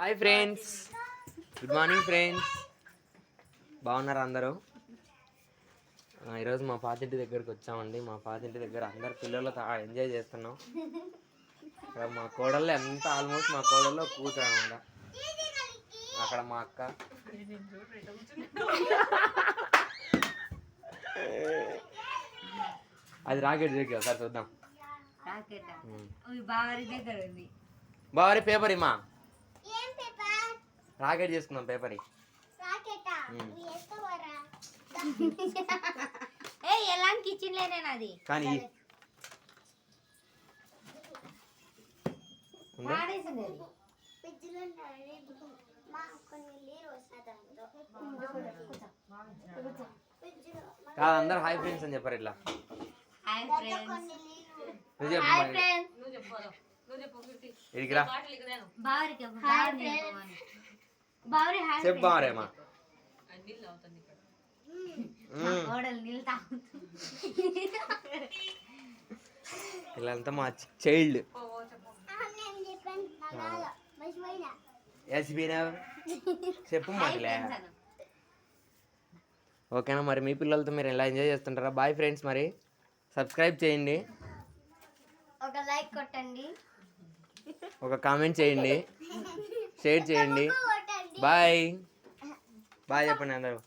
Hi friends, good morning friends. బాగున్నారా అందరూ? ఈరోజు మా పాతింటి దగ్గరికి వచ్చామండి. మా పాతింటి దగ్గర అందరు పిల్లలతో ఎంజాయ్ చేస్తున్నాం. మా కోడళ్ళు ఎంత ఆల్మోస్ట్ మా కోడల్లో కూతురు అనమాట. అక్కడ మా అక్క, అది రాకెట్ దగ్గర ఒకసారి చూద్దాం. బావరి పేపర్ ఇమ్మా, రాకెట్ చేసుకుందాం. పేపర్ కానీ అందరు హాయ్ ఫ్రెండ్స్ అని చెప్పారు. ఇట్లా చెప్పారేమా వీళ్ళంతా మా చైల్డ్. చెప్పు మాటలే. ఓకేనా? మరి మీ పిల్లలతో మీరు ఎలా ఎంజాయ్ చేస్తుంటారా? Bye friends. మరి సబ్స్క్రైబ్ చేయండి, ఒక లైక్ కొట్టండి, ఒక కామెంట్ చేయండి, షేర్ చేయండి. బాయ్ బాయ్ చెప్పండి అందరూ.